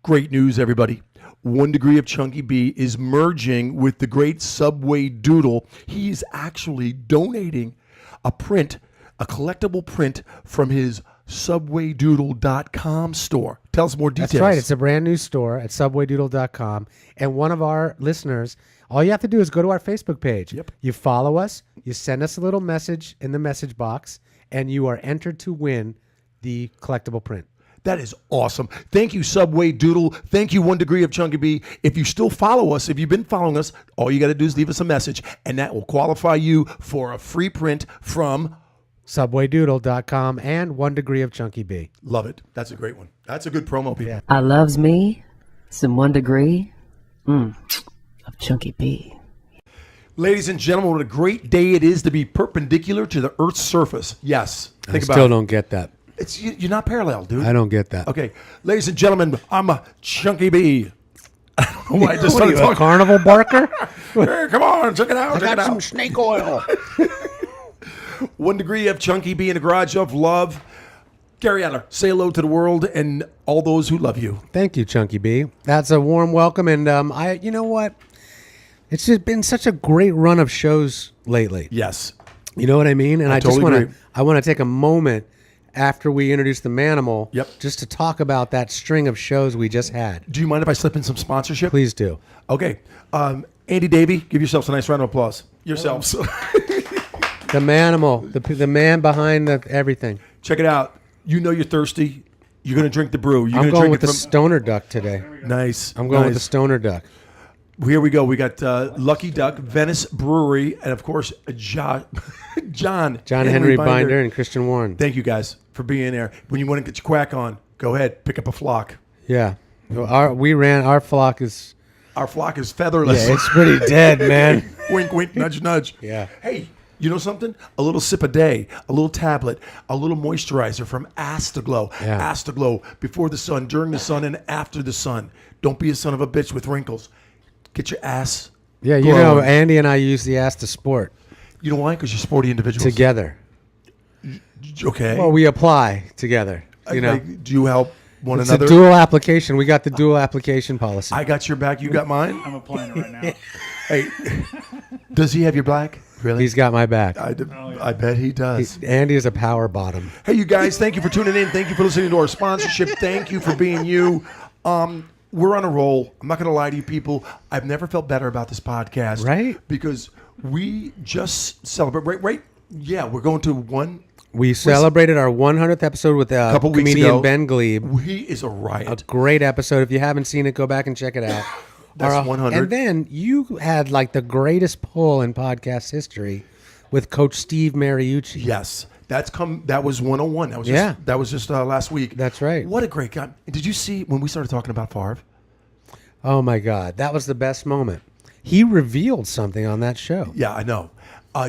Great news, everybody. 1 Degree of Chunky B is merging with the great Subway Doodle. He is actually donating a collectible print from his subwaydoodle.com store. Tell us more details. That's right. It's a brand new store at subwaydoodle.com. And one of our listeners, all you have to do is go to our Facebook page. Yep. You follow us, you send us a little message in the message box, and you are entered to win the collectible print. That is awesome. Thank you, Subway Doodle. Thank you, 1 Degree of Chunky B. If you still follow us, if you've been following us, all you got to do is leave us a message, and that will qualify you for a free print from subwaydoodle.com and 1 Degree of Chunky B. Love it. That's a great one. That's a good promo, people. Yeah. I loves me some 1 degree of Chunky B. Ladies and gentlemen, what a great day it is to be perpendicular to the Earth's surface. Yes. I still don't get that. You're not parallel, dude. I don't get that. Okay. Ladies and gentlemen, I'm a Chunky B. I don't know why I just started a talking. carnival barker? Hey, come on, check it out. I Check it got out. some snake oil. 1 Degree of Chunky B in the garage of love. Gary Adler, say hello to the world and all those who love you. Thank you, Chunky B. That's a warm welcome. And you know what? It's just been such a great run of shows lately. Yes. You know what I mean? And I totally just agree. I want to take a moment after we introduce the Manimal, Yep. just to talk about that string of shows we just had. Do you mind if I slip in some sponsorship? Please do. Okay. Andy Davey, give yourselves a nice round of applause. Yourselves. The Manimal, the man behind everything. Check it out. You know you're thirsty. You're going to drink the brew. You're I'm gonna going drink with it the Stoner Duck today. Nice. I'm going with the Stoner Duck. Here we go. We got Lucky Duck, Venice Brewery, and of course, John Henry Binder and Christian Warren. Thank you guys for being there. When you want to get your quack on, go ahead, pick up a flock. Yeah. Our flock is... Our flock is featherless. Yeah, it's pretty dead, man. Wink, wink, nudge, nudge. Yeah. Hey, you know something? A little sip a day, a little tablet, a little moisturizer from Astaglow. Yeah. Astaglow, before the sun, during the sun, and after the sun. Don't be a son of a bitch with wrinkles. Get your ass Yeah, you glowing. know, Andy and I use the ass to sport You know why? Because you're sporty individuals. together. Okay. Well, we apply together. You know, Okay, do you help one it's another? a dual application. We got the dual application policy. I got your back. You got mine. I'm applying it right now. Hey, does he have your black? Really? He's got my back. I bet he does. Andy is a power bottom. Hey, you guys, thank you for tuning in. Thank you for listening to our sponsorship. Thank you for being you. We're on a roll. I'm not going to lie to you people. I've never felt better about this podcast. Right? Because we just celebrate. Right? Yeah, we're going to one. We celebrated our 100th episode with Couple weeks comedian ago. Ben Glebe. He is a riot. A great episode. If you haven't seen it, go back and check it out. That's 100. And then you had like the greatest pull in podcast history with Coach Steve Mariucci. Yes. That was 101. That was just last week. That's right. What a great guy. Did you see when we started talking about Favre? Oh my God. That was the best moment. He revealed something on that show. Yeah, I know.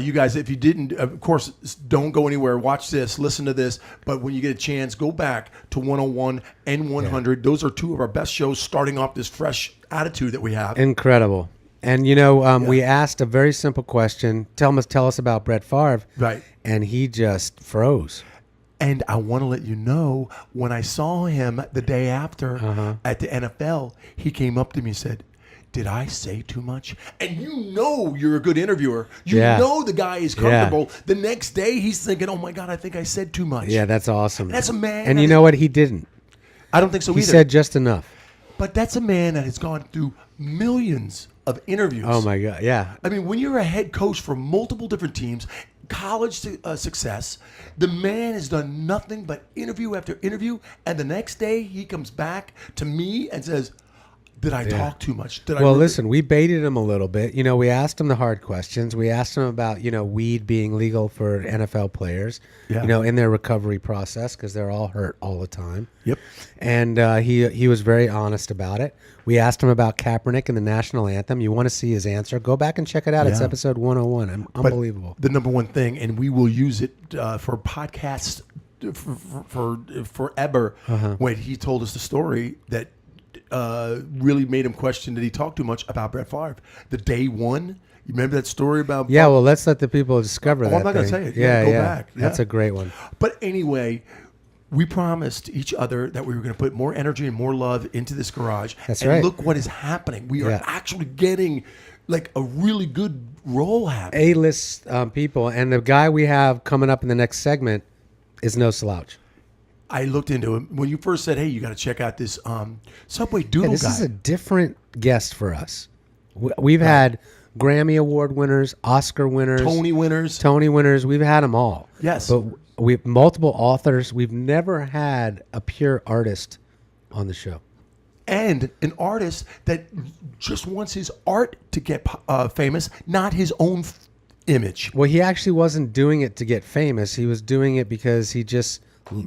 You guys, if you didn't, of course, don't go anywhere. Watch this, listen to this. But when you get a chance, go back to 101 and 100. Yeah. Those are two of our best shows starting off this fresh attitude that we have. Incredible. And, you know, we asked a very simple question. Tell us about Brett Favre. Right. And he just froze. And I want to let you know, when I saw him the day after at the NFL, he came up to me and said, did I say too much? And you know you're a good interviewer. You know the guy is comfortable. Yeah. The next day he's thinking, oh my God, I think I said too much. Yeah, that's awesome. That's a man. And you know what? He didn't. I don't think so either. He said just enough. But that's a man that has gone through millions of interviews. Oh my God, yeah. I mean, when you're a head coach for multiple different teams, college success, the man has done nothing but interview after interview. And the next day he comes back to me and says, did I talk too much? Listen, we baited him a little bit. You know, we asked him the hard questions. We asked him about, you know, weed being legal for NFL players, you know, in their recovery process because they're all hurt all the time. Yep. And he was very honest about it. We asked him about Kaepernick and the national anthem. You want to see his answer? Go back and check it out. Yeah. It's episode 101. Unbelievable. But the number one thing, and we will use it for podcasts for forever, when he told us the story that really made him question that he talked too much about Brett Favre. The day one, you remember that story about? Yeah, well, let's let the people discover that. I'm not going to say it. Yeah, Go back. That's a great one. But anyway, we promised each other that we were going to put more energy and more love into this garage. That's and right. Look what is happening. We are Yeah. actually getting like a really good role happening. A-list people, and the guy we have coming up in the next segment is no slouch. I looked into him when you first said, "Hey, you got to check out this Subway Doodle This guy." is a different guest for us. We've had Grammy Award winners, Oscar winners, Tony winners. We've had them all. Yes. But we've multiple authors. We've never had a pure artist on the show. And an artist that just wants his art to get famous, not his own image. Well, he actually wasn't doing it to get famous. He was doing it because he just,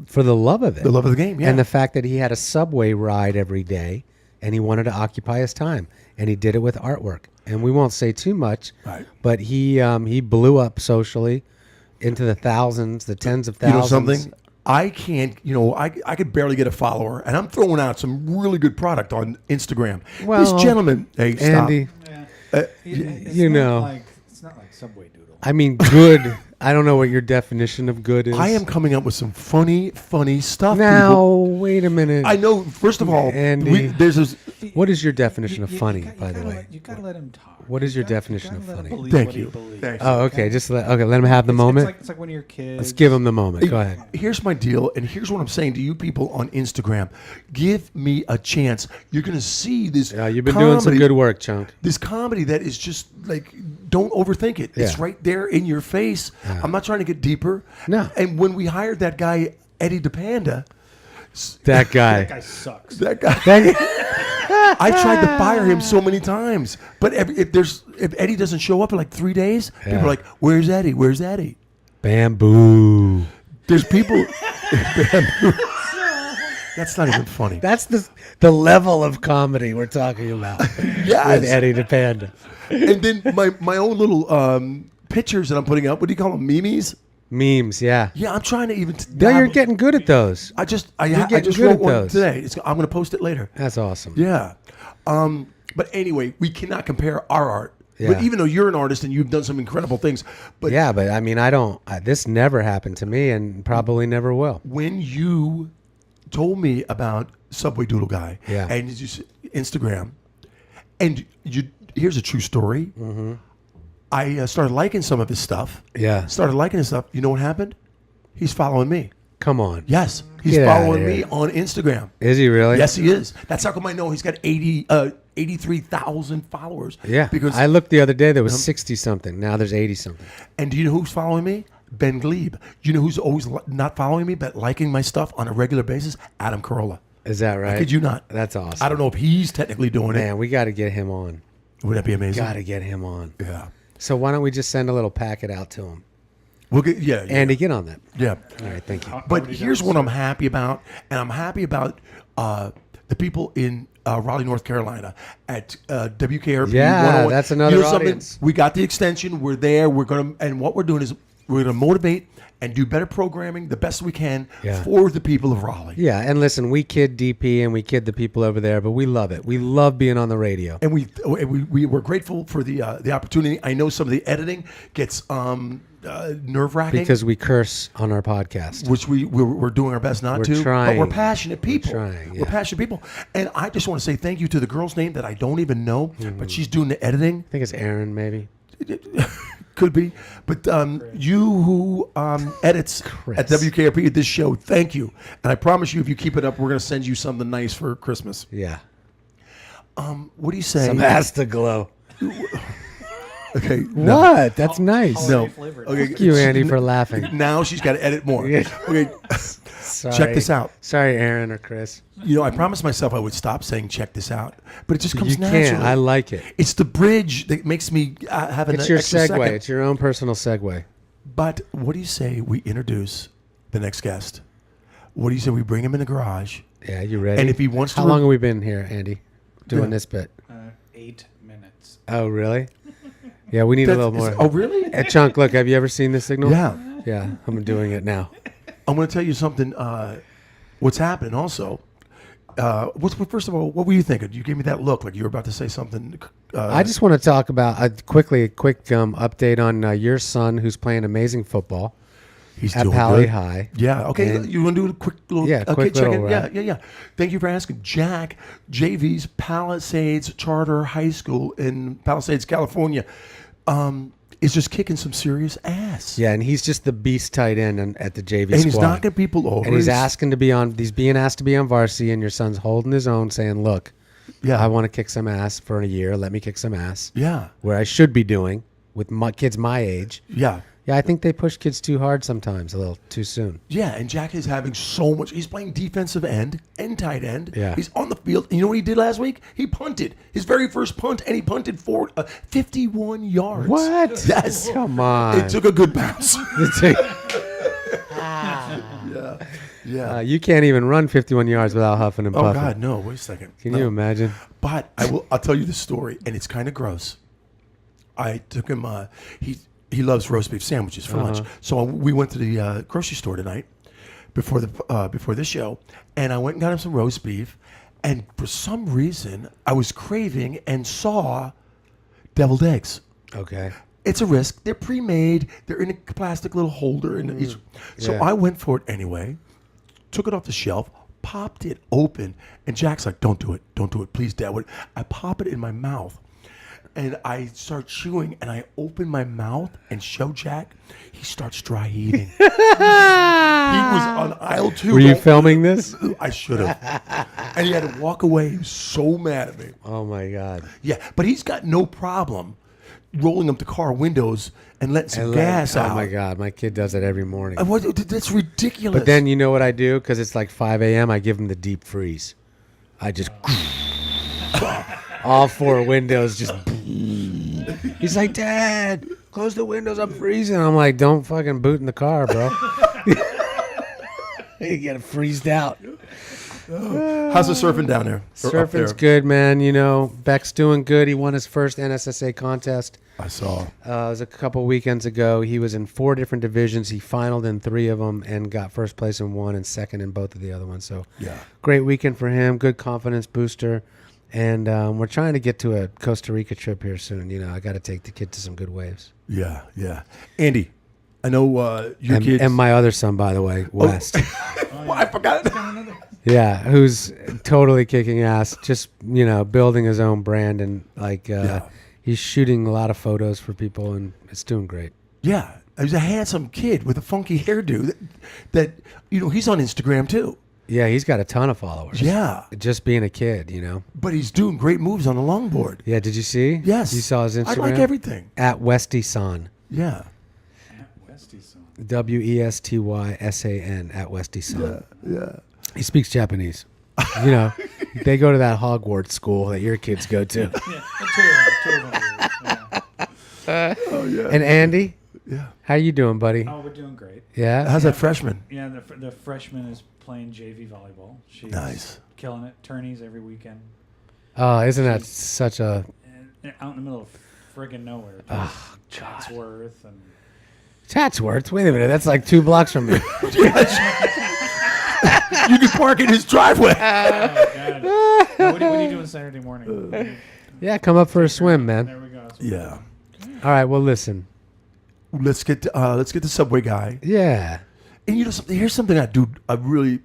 for the love of it. The love of the game, yeah. And the fact that he had a subway ride every day and he wanted to occupy his time. And he did it with artwork. And we won't say too much, Right. but he blew up socially into the thousands, the tens of You know thousands. something? I can't, I could barely get a follower, and I'm throwing out some really good product on Instagram. Well, this gentleman, hey, stop. Andy, It's you not know. it's not like Subway Doodle. I mean, good. I don't know what your definition of good is. I am coming up with some funny stuff. Now, people. wait a minute. I know. First of all, Andy. there's this. What is your definition of funny, by the way? You gotta let him talk. What is your gotta- definition gotta of let him funny? believe Thank what you. he believes. Thanks. Oh, okay. Just let him have the moment. It's like when you're kids. Let's give him the moment. Go ahead. Here's my deal, and here's what I'm saying to you people on Instagram: give me a chance. You're gonna see this. Yeah, you've been doing some comedy- good work, Chunk. This comedy that is just like, don't overthink it. It's Yeah. right there in your face. I'm not trying to get deeper. No. And when we hired that guy, Eddie DePanda, That guy. That guy sucks. that guy, That- I tried to fire him so many times. But if Eddie doesn't show up in like 3 days, people Yeah. are like, "Where's Eddie? Where's Eddie?" Bamboo. There's people. That's not even funny. That's the level of comedy we're talking about Yes. with Eddie the Panda. And then my own little pictures that I'm putting up. What do you call them? Memes? Memes, yeah. Yeah, I'm trying to even. No, you're getting good at those. I just getting just good wrote at one those. today. I'm going to post it later. That's awesome. Yeah. But anyway, we cannot compare our art. Yeah. But even though you're an artist and you've done some incredible things, but Yeah, but I mean, this never happened to me and probably never will. when you told me about Subway Doodle Guy Yeah. and you Instagram, and here's a true story. Mm-hmm. I started liking some of his stuff. Yeah. Started liking his stuff. You know what happened? He's following me. Come on. Yes. He's Get outta following here. me on Instagram. Is he really? Yes, he is. That's how come I know he's got 83,000 followers. Yeah. Because I looked the other day, there was 60 something. Now there's 80 something. and do you know who's following me? Ben Glebe. You know who's always not following me but liking my stuff on a regular basis? Adam Carolla. Is that right? Kid you not? That's awesome. I don't know if he's technically doing Man, we got to get him on. it. Would that be amazing? Got to get him on. Yeah. So why don't we just send a little packet out to him? We'll get yeah. Andy, get on that. Yeah. All right, thank you. But here's what I'm happy about, and I'm happy about the people in Raleigh, North Carolina at WKRP. Yeah, 101. that's another You know something? audience. We got the extension. We're there. We're gonna, and what we're doing is we're gonna motivate and do better programming the best we can Yeah. for the people of Raleigh. Yeah, and listen, we kid DP and we kid the people over there, but we love it. We love being on the radio. And we're grateful for the opportunity. I know some of the editing gets nerve wracking Because we curse on our podcast. which we're doing our best not We're to. But trying. we're passionate people. trying, We're yeah. passionate people. And I just want to say thank you to the girl's name that I don't even know, Mm-hmm. but she's doing the editing. I think it's Aaron, maybe. Could be. But you who edits Chris. at WKRP at this show, thank you. And I promise you, if you keep it up, we're going to send you something nice for Christmas. Yeah. What do you say? Some Afterglow. Okay. No. What? That's nice. No. Flavored. Okay. Thank you, Andy, for laughing. Now she's got to edit more. Yeah. Okay. Sorry. Check this out. Sorry, Aaron or Chris. You know, I promised myself I would stop saying check this out, but it just comes You naturally. can't. I like it. It's the bridge that makes me have an It's your extra segue. second. It's your own personal segue. But what do you say we introduce the next guest? What do you say we bring him in the garage? Yeah, you ready? And if he wants How to, long have we been here, Andy, doing Yeah. this bit? 8 minutes. Oh, really? Yeah, we need a little more. Oh, really? Hey, Chunk, look, have you ever seen this signal? Yeah. Yeah, I'm doing it now. I'm going to tell you something. What's happening also? First of all, what were you thinking? You gave me that look like you were about to say something. I just want to talk about a quick update on your son who's playing amazing football. He's at doing Pally good. High. Yeah. Okay. And- You want to do a quick little quick check little in? wrap. Yeah. Thank you for asking. Jack, JV's Palisades Charter High School in Palisades, California, is just kicking some serious ass. Yeah, and he's just the beast tight end at the JV And squad. he's knocking people over. And he's being asked to be on varsity, and your son's holding his own, saying, "Look, Yeah. I want to kick some ass for a year. Let me kick some ass." Yeah. Where I should be doing with kids my age. Yeah. Yeah, I think they push kids too hard sometimes, a little too soon. Yeah, and Jack is having so much. He's playing defensive end and tight end. Yeah. He's on the field. And you know what he did last week? He punted. His very first punt, and he punted for 51 yards. What? Yes. Come on. It took a good bounce. Yeah. You can't even run 51 yards without huffing and Oh, puffing. God, no. Wait a second. Can you imagine? But I'll tell you the story, and it's kind of gross. I took him. He loves roast beef sandwiches for lunch, so we went to the grocery store tonight before this show, and I went and got him some roast beef, and for some reason I was craving and saw deviled eggs. Okay. It's a risk. They're pre-made. They're in a plastic little holder, and so Yeah. I went for it anyway. Took it off the shelf, popped it open, and Jack's like, "Don't do it, please, Dad." I pop it in my mouth, and I start chewing, and I open my mouth and show Jack. He starts dry heaving. He was on aisle 2. Were you filming this? I should have. And he had to walk away. He was so mad at me. Oh my God. Yeah, but he's got no problem rolling up the car windows and letting some gas out. Oh my God, my kid does it every morning. That's ridiculous. But then you know what I do? Because it's like 5 a.m., I give him the deep freeze. I just... all 4 windows just... He's like, "Dad, close the windows, I'm freezing." I'm like, "Don't fucking boot in the car, bro." You get it freezed out. How's the surfing down there? Or up Surfing's there? good, man. You know, Beck's doing good. He won his first NSSA contest. I saw. It was a couple weekends ago. He was in 4 different divisions. He finaled in 3 of them and got first place in 1 and second in both of the other ones. So Yeah. great weekend for him. Good confidence booster. And we're trying to get to a Costa Rica trip here soon. You know, I got to take the kid to some good waves. Yeah. Andy, I know your kids. And my other son, by the way, West. Well, I forgot. Yeah, who's totally kicking ass. Just, you know, building his own brand. And, like, he's shooting a lot of photos for people, and it's doing great. Yeah. He's a handsome kid with a funky hairdo that you know, he's on Instagram too. Yeah, he's got a ton of followers. Yeah. Just being a kid, you know. But he's doing great moves on the longboard. Yeah, did you see? Yes. You saw his Instagram? I like everything. At Westy San. Yeah. Westy's son. WESTYSAN at Westy San. Yeah. He speaks Japanese. You know, they go to that Hogwarts school that your kids go to. Yeah, two of them. Yeah. Oh yeah. And Andy, Yeah. how you doing, buddy? Oh, we're doing great. Yeah? How's that freshman? Yeah, the freshman is playing JV volleyball. She's Nice. killing it. Tourneys every weekend. Oh, isn't that such a... And out in the middle of friggin' nowhere. Oh, Chatsworth and Chatsworth? Wait a minute, that's like 2 blocks from me. You can park in his driveway. oh god. What are you doing Saturday morning? Yeah, come up for a swim, man. There we go. That's what Yeah. All right, well, listen. Let's get the Subway guy. Yeah. And you know something? Here's something I really,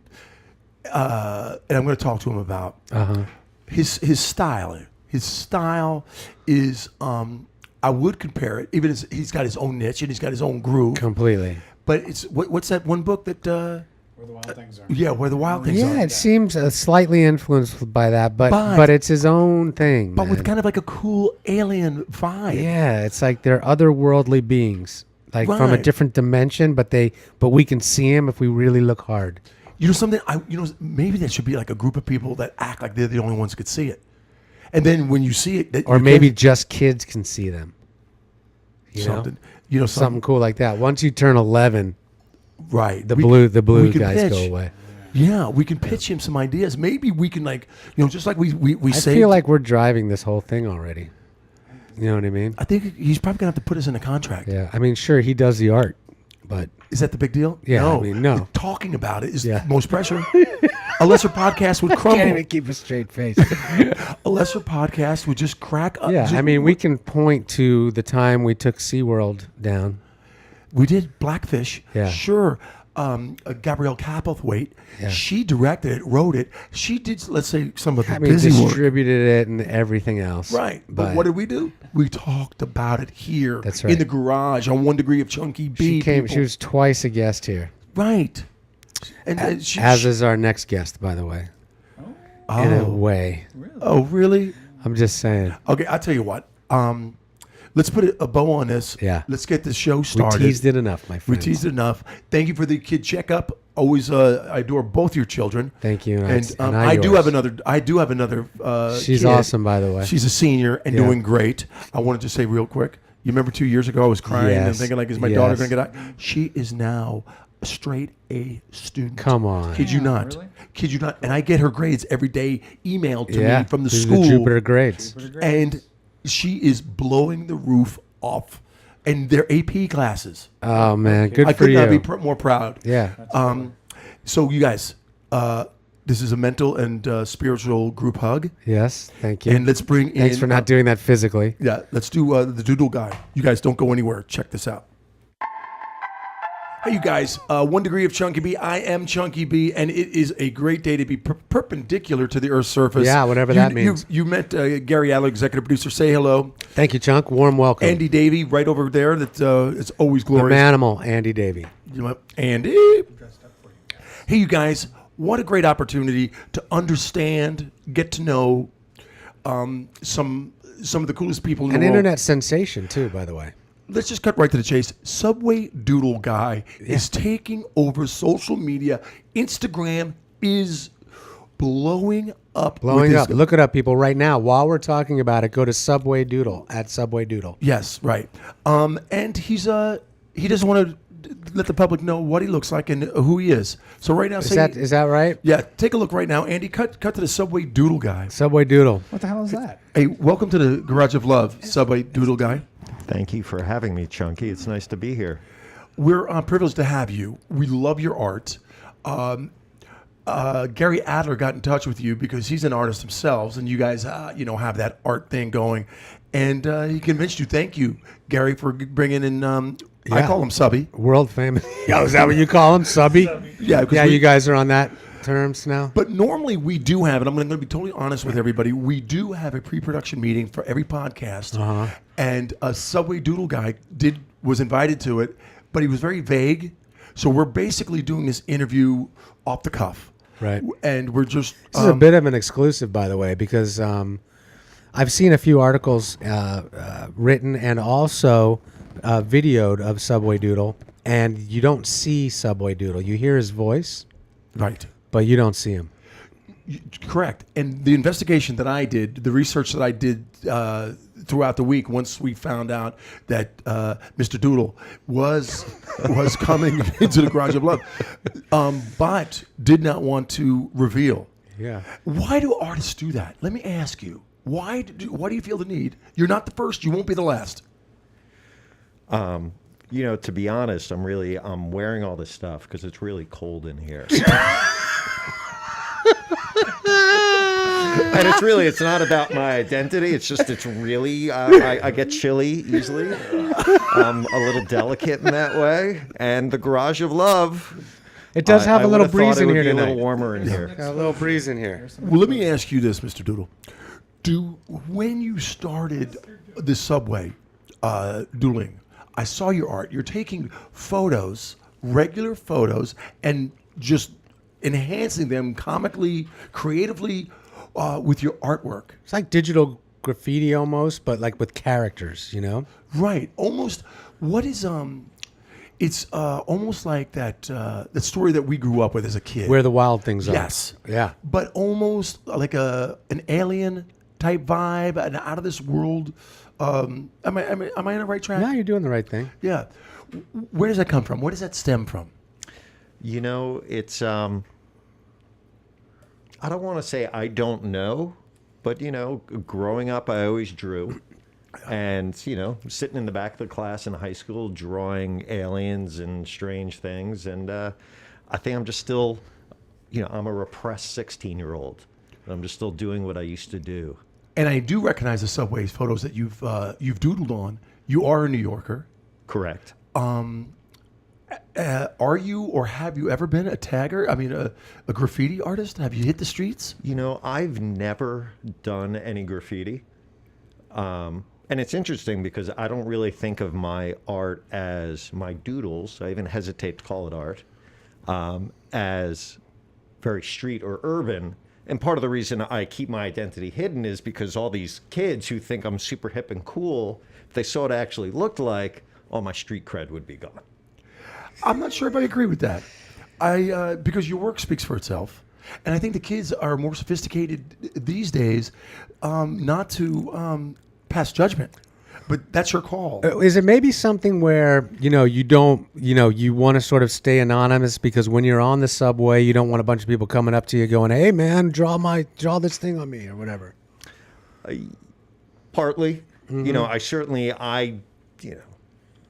and I'm going to talk to him about. Uh-huh. His style. His style is, I would compare it. Even as he's got his own niche and he's got his own groove. Completely. But it's what's that one book that? Where the wild things are. Yeah, where the wild things Yeah, are. it seems slightly influenced by that, but it's his own thing. But with man. kind of like a cool alien vibe. Yeah, it's like they're otherworldly beings, like from a Right. different dimension, but we can see them if we really look hard. You know something? Maybe that should be like a group of people that act like they're the only ones who could see it. And then when you see it, Or maybe just kids can see them. You know? something. You know Something cool like that. Once you turn 11, right? the We blue can guys pitch. go away. Yeah, we can pitch him some ideas. Maybe we can just like we I say. feel like we're driving this whole thing already. You know what I mean? I think he's probably gonna have to put us in a contract. Yeah. I mean, sure, he does the art, but Is that the big deal? Yeah, No. I mean, no. Talking about it is Yeah. the most pressure. A lesser podcast would can't crumble. even keep a straight face. A lesser podcast would just crack up. Yeah, I mean, we can point to the time we took SeaWorld down. We did Blackfish. Yeah. Sure. Gabrielle Capelthwaite. Yeah. She directed it, wrote it. She did, let's say, some of the I mean, busy work. distributed it and everything else. Right. But what did we do? We talked about it here. That's right. In the garage on 1 Degree of Chunky B. She came. people. She was twice a guest here. Right. And As is our next guest, by the way. In a way. Oh, really? I'm just saying. Okay, I'll tell you what. Let's put a bow on this. Yeah. Let's get the show We started. teased it enough, my We friend. teased it enough. Thank you for the kid checkup. Always, I adore both your children. Thank you. And I I do yours. have another. I do have another. She's kid. awesome, by the way. She's a senior and Yeah. doing great. I wanted to say real quick. You remember 2 years ago I was crying and Yes. thinking like, is my daughter Yes. going to get out? She is now a straight A student. Come on. Kid you Damn, not. really? Kid you not. And I get her grades every day emailed to Yeah. me from the These are school. Jupiter grades. And she is blowing the roof off. And they're AP classes. Oh man, good I for could you. not be more proud. Yeah. So you guys, this is a mental and spiritual group hug. Yes. Thank you. And let's bring in. Thanks for not doing that physically. Yeah, let's do the Doodle Guy. You guys don't go anywhere. Check this out. Hey, you guys. 1 Degree of Chunky B. I am Chunky B, and it is a great day to be perpendicular to the Earth's surface. Yeah, whatever that means. You met Gary Adler, executive producer. Say hello. Thank you, Chunk. Warm welcome. Andy Davey, right over there. That it's always the glorious. manimal, Andy Davey. You know, Andy. Hey, you guys. What a great opportunity to understand, get to know some of the coolest people in An the world. internet sensation too, by the way. Let's just cut right to the chase. Subway Doodle Guy is taking over social media. Instagram is blowing up. Blowing with up. his- Look it up, people, right now. While we're talking about it, go to Subway Doodle at Subway Doodle. Yes, right. And he doesn't want to let the public know what he looks like and who he is. So right now, Is that right? yeah, take a look right now, Andy. Cut to the Subway Doodle Guy. Subway Doodle. What the hell is that? Hey, welcome to the Garage of Love, Subway Doodle Guy. Thank you for having me, Chunky. It's nice to be here. We're privileged to have you. We love your art. Gary Adler got in touch with you because he's an artist himself, and you guys, have that art thing going. And he convinced you. Thank you, Gary, for bringing in. I Yeah. call him Subby. World famous. Oh, is that what you call him? Subby? Yeah, 'cause Yeah, we- you guys are on that terms now? But normally we do have, and I'm going to be totally honest with everybody, we do have a pre-production meeting for every podcast. And a Subway Doodle Guy was invited to it, but he was very vague. So we're basically doing this interview off the cuff. Right. And we're just... This is a bit of an exclusive, by the way, because I've seen a few articles written and also videoed of Subway Doodle, and you don't see Subway Doodle. You hear his voice, Right. but you don't see him. Correct. And the investigation that I did, the research that I did throughout the week, once we found out that Mr. Doodle was coming into the Garage of Love, but did not want to reveal. Yeah. Why do artists do that? Let me ask you. Why do you feel the need? You're not the first. You won't be the last. To be honest, I'm wearing all this stuff because it's really cold in here. And it's not about my identity. It's really, I get chilly easily. I'm a little delicate in that way. And the Garage of Love. It does have I a little would've thought breeze it in would here be a tonight. little warmer in here. Got a little breeze in here. Well, let me ask you this, Mr. Doodle. When you started the Subway doodling, I saw your art. You're taking photos, regular photos, and just enhancing them comically, creatively with your artwork. It's like digital graffiti almost, but like with characters, you know? Right. Almost. What is It's almost like that story that we grew up with as a kid. Where the wild things are. Yes. Yeah. But almost like an alien type vibe, an out of this world. Am I on the right track? Now you're doing the right thing. Yeah. Where does that come from? Where does that stem from? It's I don't want to say I don't know, but growing up I always drew. And, sitting in the back of the class in high school drawing aliens and strange things. And I think I'm just still, I'm a repressed 16-year-old. I'm just still doing what I used to do. And I do recognize the Subway photos that you've doodled on. You are a New Yorker. Correct. Are you or have you ever been a tagger? I mean, a graffiti artist? Have you hit the streets? You know, I've never done any graffiti. And it's interesting because I don't really think of my art as my doodles. I even hesitate to call it art, as very street or urban. And part of the reason I keep my identity hidden is because all these kids who think I'm super hip and cool, if they saw what I actually looked like, all my street cred would be gone. I'm not sure if I agree with that. Because your work speaks for itself. And I think the kids are more sophisticated these days, not to pass judgment. But that's your call. Is it maybe something where, you don't, you want to sort of stay anonymous because when you're on the subway, you don't want a bunch of people coming up to you going, hey, man, draw this thing on me or whatever? Partly.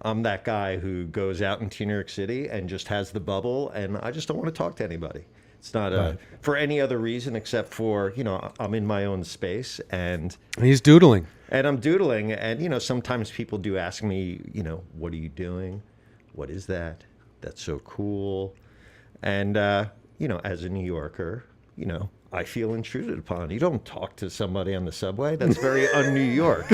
I'm that guy who goes out into New York City and just has the bubble, and I just don't want to talk to anybody. It's not for any other reason except for, I'm in my own space. And he's doodling. And I'm doodling. And, sometimes people do ask me, what are you doing? What is that? That's so cool. And, as a New Yorker, I feel intruded upon. You don't talk to somebody on the subway. That's very un-New York.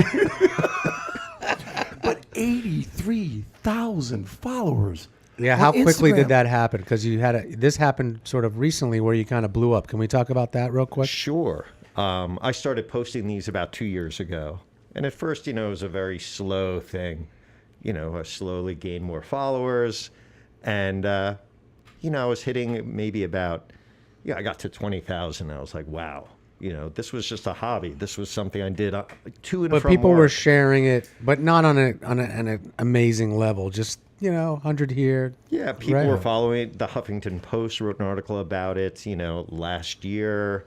But 83,000 followers. Yeah, how quickly did that happen? Because this happened sort of recently where you kind of blew up. Can we talk about that real quick? Sure. I started posting these about 2 years ago. And at first, it was a very slow thing. I slowly gained more followers. And, I was hitting maybe about, I got to 20,000. I was like, wow. This was just a hobby. This was something I did to and from But people work. were sharing it, but not on an amazing level. Just 100 here. Yeah, people were following it. The Huffington Post wrote an article about it. Last year.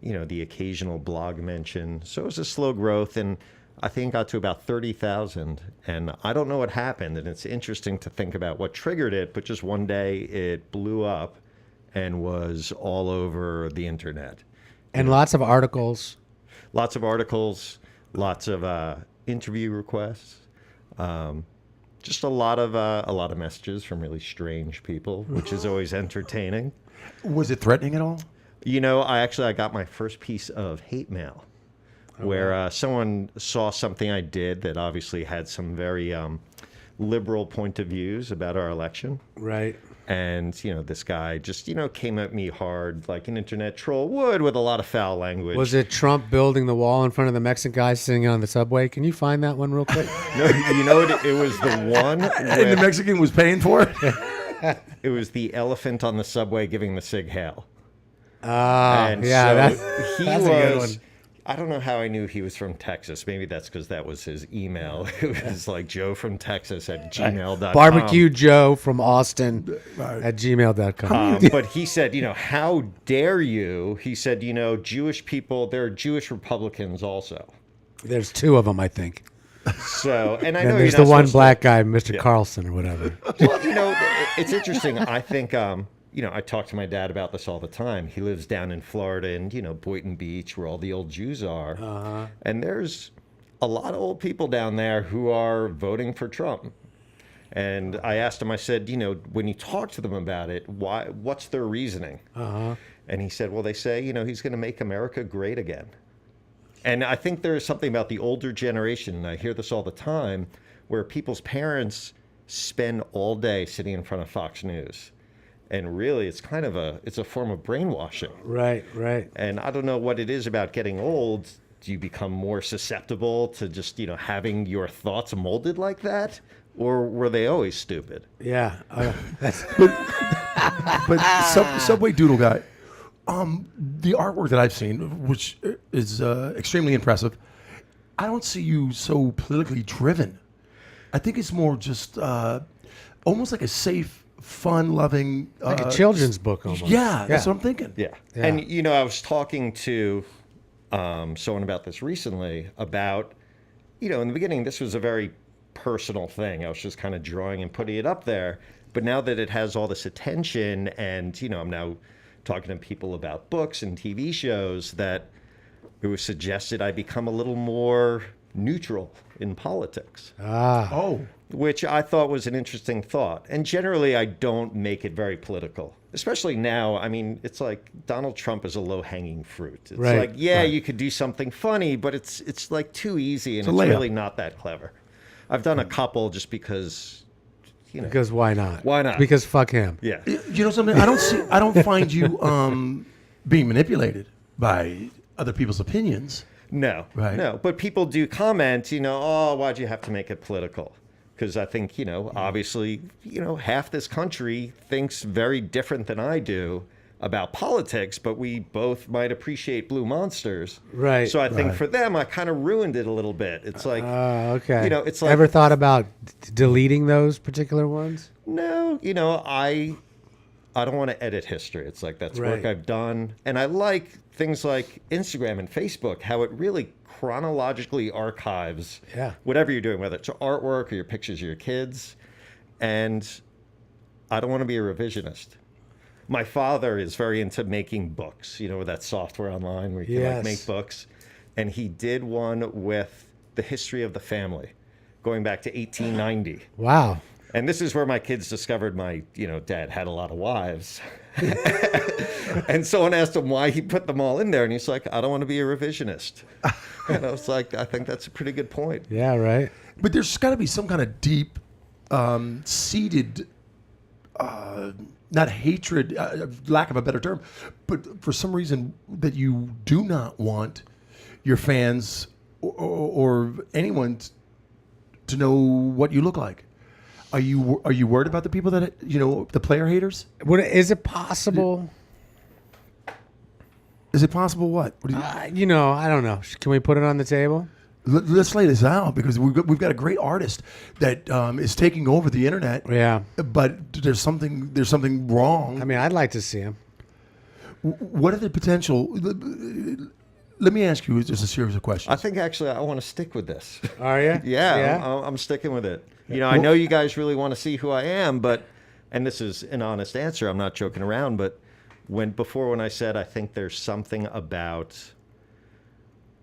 The occasional blog mention. So it was a slow growth, and I think got to about 30,000. And I don't know what happened, and it's interesting to think about what triggered it. But just one day, it blew up, and was all over the internet. And lots of articles. Lots of articles, lots of interview requests, just a lot of messages from really strange people, which is always entertaining. Was it threatening at all? I got my first piece of hate mail, where someone saw something I did that obviously had some very liberal point of views about our election. Right. And, this guy just, came at me hard like an internet troll would, with a lot of foul language. Was it Trump building the wall in front of the Mexican guy sitting on the subway? Can you find that one real quick? No, it was the one. And the Mexican was paying for it? It was the elephant on the subway giving the sig hail. And yeah, so that's a good one. I don't know how I knew he was from Texas. Maybe that's because that was his email. It was like Joe from Texas at gmail.com. Barbecue Joe from Austin at gmail.com. But he said, how dare you? He said, Jewish people, there are Jewish Republicans also. There's two of them, I think. So, and I And know there's you're the not one supposed black guy, Mr. Carlson or whatever. Well, it's interesting. I think, I talk to my dad about this all the time. He lives down in Florida and, Boynton Beach, where all the old Jews are. Uh-huh. And there's a lot of old people down there who are voting for Trump. And I asked him, I said, when you talk to them about it, what's their reasoning? Uh-huh. And he said, well, they say, he's going to make America great again. And I think there's something about the older generation, and I hear this all the time, where people's parents spend all day sitting in front of Fox News. And really, it's kind of it's a form of brainwashing. Right. And I don't know what it is about getting old. Do you become more susceptible to just, having your thoughts molded like that? Or were they always stupid? Yeah. But Subway Doodle guy, the artwork that I've seen, which is extremely impressive, I don't see you so politically driven. I think it's more just almost like a safe, fun-loving... like a children's book almost. Yeah, that's what I'm thinking. Yeah. And, I was talking to someone about this recently, about, in the beginning, this was a very personal thing. I was just kind of drawing and putting it up there. But now that it has all this attention and, I'm now talking to people about books and TV shows, that it was suggested I become a little more neutral in politics. Oh. which I thought was an interesting thought. And generally, I don't make it very political, especially now. I mean, it's like Donald Trump is a low-hanging fruit. It's Right, like, yeah, right. you could do something funny, but it's like too easy, and a it's layup. really not that clever. I've done a couple just because, you know. Because why not? Why not? Because fuck him. Yeah. You know something? I don't find you being manipulated by other people's opinions. No, Right. no. But people do comment, you know, oh, why'd you have to make it political? Because I think, you know, obviously, you know, half this country thinks very different than I do about politics, but we both might appreciate Blue Monsters. Right. So I think Right. for them, I kind of ruined it a little bit. It's like, Okay. you know, it's like, Ever thought about deleting those particular ones? no, you know, I don't want to edit history. It's like, that's work Right. I've done. And I like things like Instagram and Facebook, how it really chronologically archives whatever you're doing, whether it's artwork or your pictures of your kids. And I don't want to be a revisionist. My father is very into making books, you know, with that software online where you can like Yes. make books. And he did one with the history of the family going back to 1890. Wow. And this is where my kids discovered my, you know, dad had a lot of wives. And someone asked him why he put them all in there. And he's like, I don't want to be a revisionist. And I was like, I think that's a pretty good point. Yeah, right. But there's got to be some kind of deep seated, not hatred, lack of a better term, but for some reason that you do not want your fans or anyone to know what you look like. Are you worried about the people that, you know, the player haters? Is it possible? Is it possible what? What do you, You know, I don't know. Can we put it on the table? let's lay this out because we've got a great artist that is taking over the internet. Yeah. But there's something wrong. I mean, I'd like to see him. What are the potential? Let me ask you just a series of questions. I think actually I want to stick with this. Are you? Yeah, I'm sticking with it. You know, I know you guys really want to see who I am, but, and this is an honest answer, I'm not joking around, but when I said I think there's something about,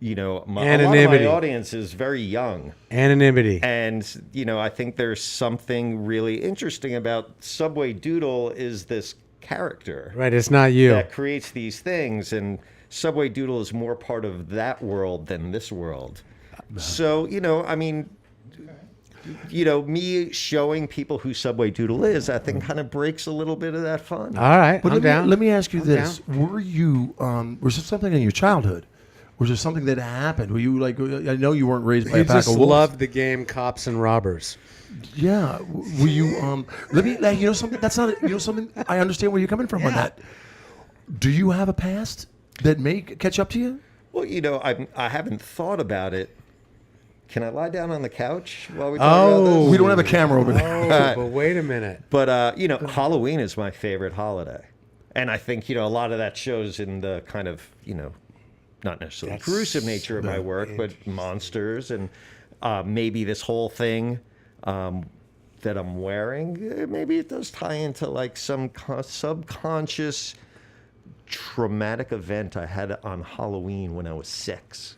you know, a lot of Anonymity. my audience is very young. Anonymity. And, you know, I think there's something really interesting about Subway Doodle is this character Right, it's not you. that creates these things, and Subway Doodle is more part of that world than this world. So, you know, I mean, you know, me showing people who Subway Doodle is, I think kind of breaks a little bit of that fun. All right, But I'm down. let me ask you I'm this: down. Were you was there something in your childhood? Was there something that happened? Were you like? I know you weren't raised by You a pack just of wolves. loved the game Cops and Robbers. Yeah. Were you? Let me. Like, you know something. That's not. You know something. I understand where you're coming from on that. Do you have a past that may catch up to you? Well, you know, I haven't thought about it. Can I lie down on the couch while we talk about this? We don't have a camera over there. Oh, but wait a minute. But, you know, Halloween is my favorite holiday. And I think, you know, a lot of that shows in the kind of, you know, not necessarily gruesome nature of my work, but monsters and maybe this whole thing that I'm wearing, maybe it does tie into like some subconscious traumatic event I had on Halloween when I was 6.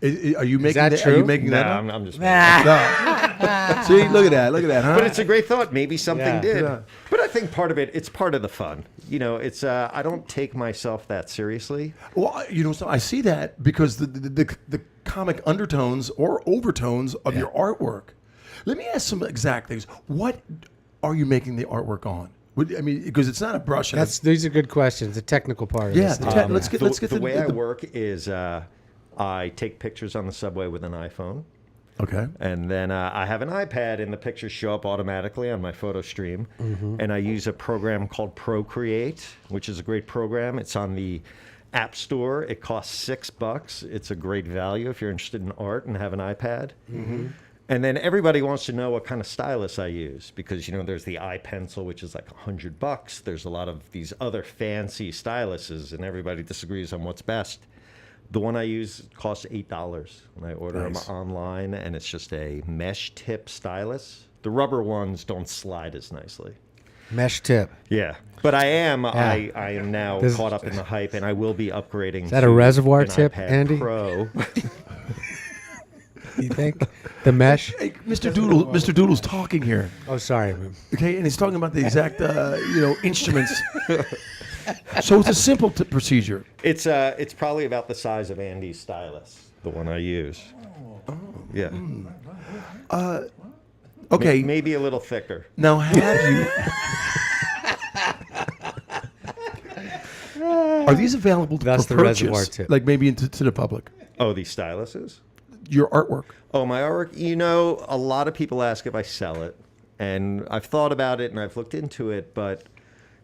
Are you making that Are true? you making No, that up? I'm just. No. See, look at that, huh? But it's a great thought. Maybe something Yeah. did. Yeah. But I think part of it's part of the fun. You know, it's I don't take myself that seriously. Well, you know, so I see that because the comic undertones or overtones of your artwork. Let me ask some exact things. What are you making the artwork on? I mean, because it's not a brush. And These are good questions. The technical part of yeah. this. Let's get The way I work is I take pictures on the subway with an iPhone. Okay. And then I have an iPad, and the pictures show up automatically on my photo stream. And I use a program called Procreate, which is a great program. It's on the App Store. It costs $6. It's a great value if you're interested in art and have an iPad. And then everybody wants to know what kind of stylus I use because, you know, there's the iPencil, which is like $100. There's a lot of these other fancy styluses, and everybody disagrees on what's best. The one I use costs $8, and I order them online, and it's just a mesh tip stylus. The rubber ones don't slide as nicely. Mesh tip. Yeah, but I am now This- caught up in the hype, and I will be upgrading. Is that a to reservoir an tip, iPad Andy? Pro. You think the mesh? Hey, Mr. Doodle's talking here. Oh, sorry. Okay, and he's talking about the exact, instruments. So it's a simple procedure. It's probably about the size of Andy's stylus, the one I use. Oh. Yeah. Okay. Maybe a little thicker. Now, have you? Are these available That's for the purchase? reservoir tip. Like maybe to the public? Oh, these styluses? Your artwork. Oh, my artwork. You know, a lot of people ask if I sell it, and I've thought about it and I've looked into it, but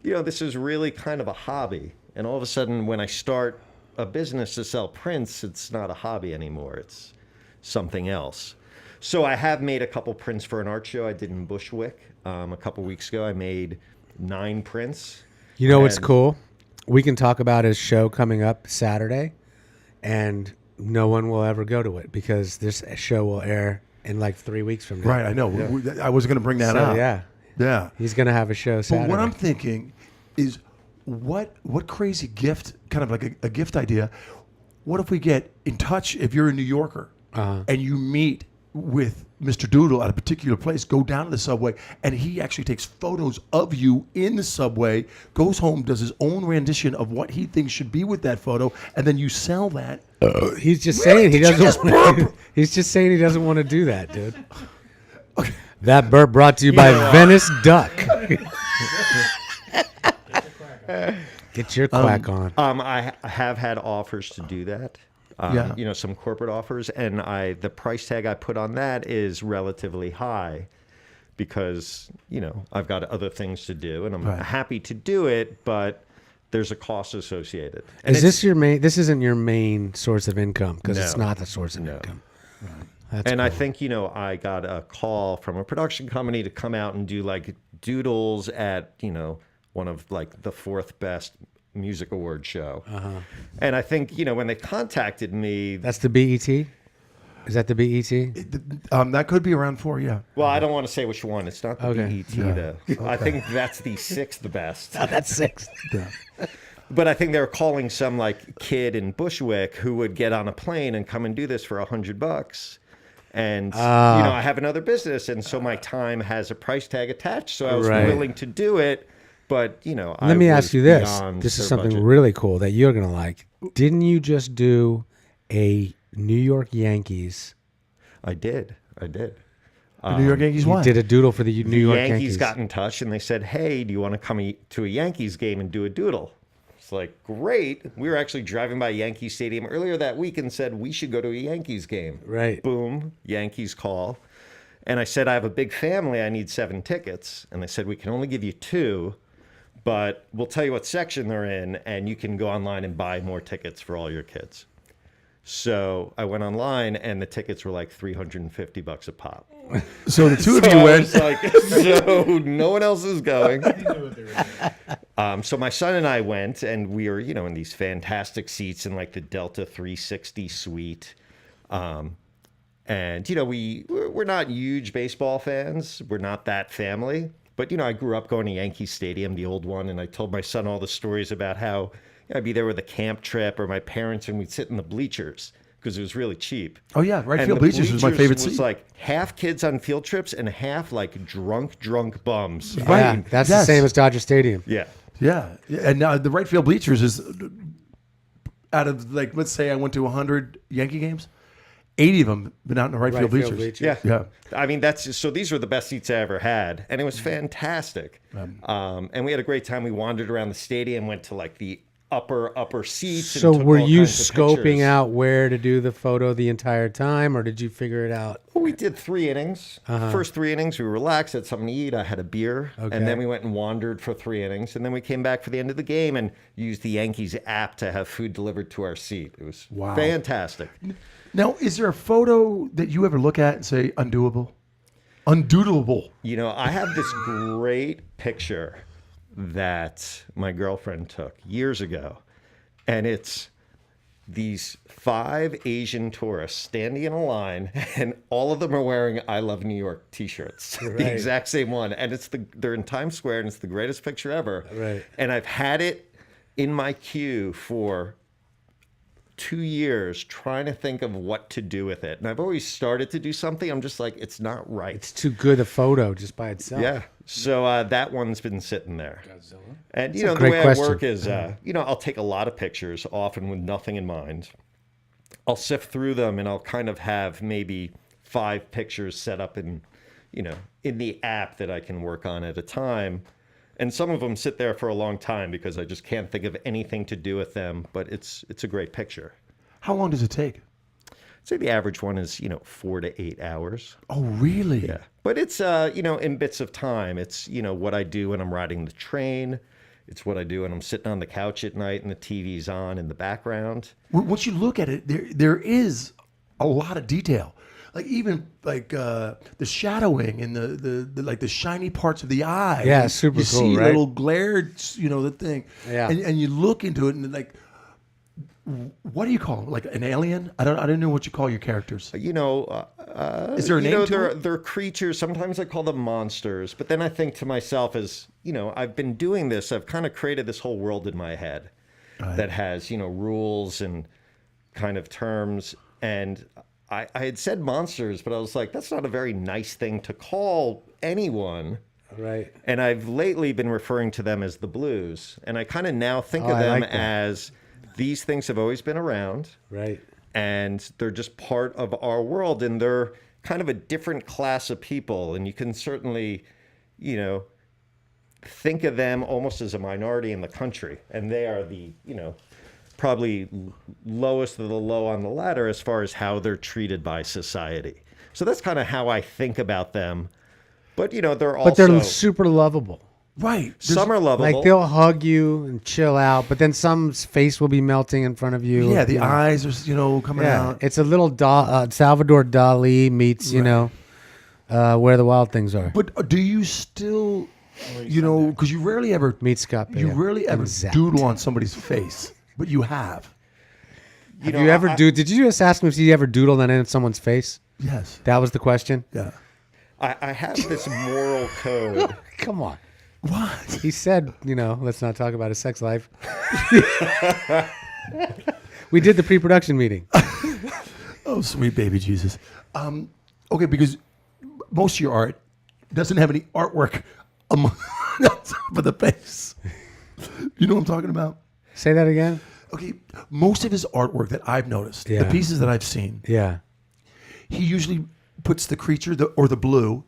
this is really kind of a hobby. And all of a sudden, when I start a business to sell prints, it's not a hobby anymore. It's something else. So I have made a couple prints for an art show I did in Bushwick a couple weeks ago. I made 9 prints. You know what's cool? We can talk about his show coming up Saturday, and no one will ever go to it because this show will air in like 3 weeks from now. Right, I know. I was going to bring that So, up. yeah, he's going to have a show Saturday. But what I'm thinking is, what crazy gift, kind of like a gift idea. What if we get in touch, if you're a New Yorker and you meet with Mr. Doodle at a particular place, go down to the Subway, and he actually takes photos of you in the Subway, goes home, does his own rendition of what he thinks should be with that photo, and then you sell that. He's just saying he doesn't. He's just saying he doesn't want to do that, dude. Okay. That burp brought to you by Venice Duck. Get your quack on. I have had offers to do that. Some corporate offers, and the price tag I put on that is relatively high because I've got other things to do, and I'm happy to do it, but there's a cost associated. And Is this your main? This isn't your main source of income because it's No. not the source of income. That's and cool. I think I got a call from a production company to come out and do like doodles at one of like the 4th best music award show. And I think when they contacted me, That's the BET. Is that the BET? That could be around 4, yeah. well, I don't want to say which one. It's not the Okay. BET though. I think that's the 6th best. That's 6. Yeah. But I think they were calling some like kid in Bushwick who would get on a plane and come and do this for $100. And I have another business, and so my time has a price tag attached. So I was willing to do it, but Let me ask you this: this is something really cool that you're gonna like. Didn't you just do a New York Yankees? I did. The New York Yankees You won. did a doodle for the New York Yankees got in touch and they said, "Hey, do you want to come to a Yankees game and do a doodle?" It's like, great. We were actually driving by Yankee Stadium earlier that week and said we should go to a Yankees game. Right. Boom. Yankees call. And I said, I have a big family. I need 7 tickets. And they said, we can only give you 2, but we'll tell you what section they're in, and you can go online and buy more tickets for all your kids. So I went online, and the tickets were like $350 a pop. So the two of you I went. was like, so no one else is going. So my son and I went, and we were, in these fantastic seats in like the Delta 360 suite. And we're not huge baseball fans. We're not that family. But I grew up going to Yankee Stadium, the old one, and I told my son all the stories about how I'd be there with a camp trip or my parents, and we'd sit in the bleachers because it was really cheap. Oh yeah, right And field the bleachers was my favorite was seat. like half kids on field trips and half like drunk bums. Right. Yeah, that's Yes. the same as Dodger Stadium. Yeah. Yeah, and now the right field bleachers is out of like, let's say I went to 100 Yankee games, 80 of them been out in the right field bleachers. Yeah. Yeah. I mean, these were the best seats I ever had. And it was fantastic. And we had a great time. We wandered around the stadium, went to like the upper seats. So and took were all you kinds of scoping pictures. out where to do the photo the entire time, or did you figure it out? Well, we did 3 innings. First 3 innings, we relaxed, had something to eat. I had a beer. Okay. And then we went and wandered for 3 innings. And then we came back for the end of the game and used the Yankees app to have food delivered to our seat. It was fantastic. Now, is there a photo that you ever look at and say undoable? Undoodleable. I have this great picture that my girlfriend took years ago. And it's these 5 Asian tourists standing in a line, and all of them are wearing I Love New York t-shirts. The exact same one. And they're in Times Square, and it's the greatest picture ever. Right. And I've had it in my queue for 2 years trying to think of what to do with it. And I've always started to do something. I'm just like, it's not right. It's too good a photo just by itself. Yeah. So that one's been sitting there. Godzilla. And, That's you a know, the great way question. I work is, you know, I'll take a lot of pictures, often with nothing in mind. I'll sift through them and I'll kind of have maybe 5 pictures set up in, you know, in the app that I can work on at a time. And some of them sit there for a long time because I just can't think of anything to do with them. But it's a great picture. How long does it take? I'd say the average one is, you know, 4 to 8 hours. Oh, really? Yeah. But it's, you know, in bits of time. It's, you know, what I do when I'm riding the train. It's what I do when I'm sitting on the couch at night and the TV's on in the background. Once you look at it, there is a lot of detail. Like even like the shadowing and the like the shiny parts of the eye. Yeah, super you cool, see right? little glared, you know, the thing. Yeah. And you look into it and like, what do you call it? Like an alien? I don't know what you call your characters. You know, Is there a you name know, to it? they're creatures. Sometimes I call them monsters. But then I think to myself, as you know, I've been doing this. I've kind of created this whole world in my head that has, you know, rules and kind of terms. And I had said monsters, but I was like, that's not a very nice thing to call anyone. Right. And I've lately been referring to them as the blues. And I kind of now think Oh, of I them like that. as these things have always been around. Right. And they're just part of our world. And they're kind of a different class of people. And you can certainly, you know, think of them almost as a minority in the country. And they are the, you know, probably lowest of the low on the ladder as far as how they're treated by society. So that's kind of how I think about them. But, you know, they're also... But they're super lovable. Right. Some are lovable. Like they'll hug you and chill out, but then some's face will be melting in front of you. Yeah, the you know. eyes are, you know, coming Yeah, out. it's a little Salvador Dali meets, you know, Where the Wild Things Are. But do you still, you know, because you rarely ever Meet Scott. you Baio. rarely ever Exact. doodle on somebody's face, but you have. Have you ever did you just ask me if you ever doodled on someone's face? Yes. That was the question? Yeah. I have this moral code. Come on. What? He said, you know, let's not talk about his sex life. We did the pre-production meeting. Oh, sweet baby Jesus. Okay, because most of your art doesn't have any artwork on top of the face. You know what I'm talking about? Say that again? Okay, most of his artwork that I've noticed, Yeah. the pieces that I've seen, Yeah. he usually puts the creature or the blue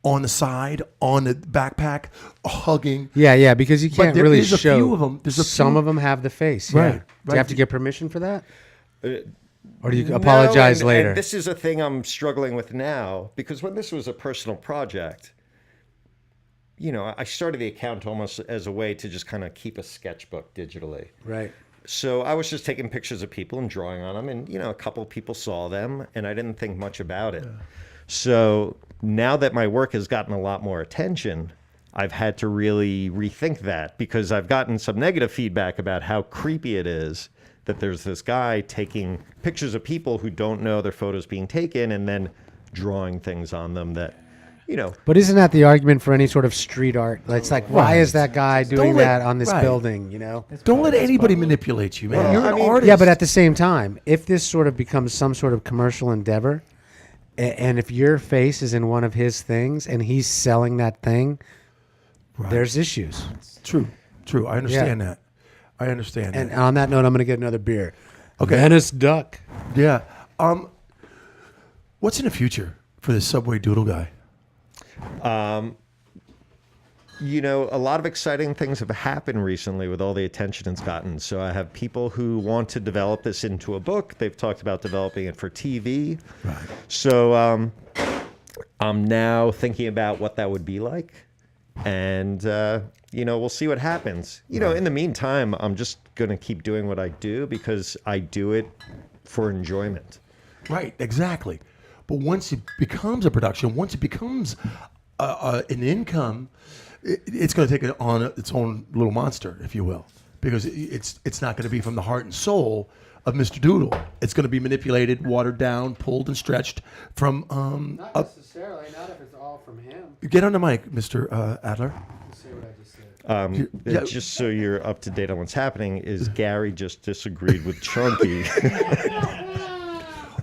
on the side, on the backpack, hugging. Yeah, because you can't there really is a show. few of 'em. There's a some few- of them have the face. Right, Yeah. Do right. you have to get permission for that? Or do you No, apologize and later? this is a thing I'm struggling with now because when this was a personal project, you know, I started the account almost as a way to just kind of keep a sketchbook digitally. Right. So I was just taking pictures of people and drawing on them, and you know, a couple of people saw them, and I didn't think much about it. So now that my work has gotten a lot more attention, I've had to really rethink that because I've gotten some negative feedback about how creepy it is that there's this guy taking pictures of people who don't know their photos being taken and then drawing things on them that, you know. But isn't that the argument for any sort of street art? It's like, why is that guy doing let- that on this right. building, you know? Don't let anybody manipulate you, man. Well, You're I an mean- artist. Yeah, but at the same time, if this sort of becomes some sort of commercial endeavor, and if your face is in one of his things and he's selling that thing, there's issues. True. I understand that. I understand And that. on that note, I'm going to get another beer. Okay. Venice Duck. Yeah. What's in the future for this Subway Doodle guy? You know, a lot of exciting things have happened recently with all the attention it's gotten. So I have people who want to develop this into a book. They've talked about developing it for TV. Right. So I'm now thinking about what that would be like. And, you know, we'll see what happens. You know, in the meantime, I'm just going to keep doing what I do because I do it for enjoyment. Right, exactly. But once it becomes a production, once it becomes an income, it's going to take it on its own little monster, if you will, because it's not going to be from the heart and soul of Mr. Doodle. It's going to be manipulated, watered down, pulled and stretched from Not necessarily. Not if it's all from him. Get on the mic, Mr. Adler. Say what I just said. Yeah. Just so you're up to date on what's happening, is Gary just disagreed with Chunky.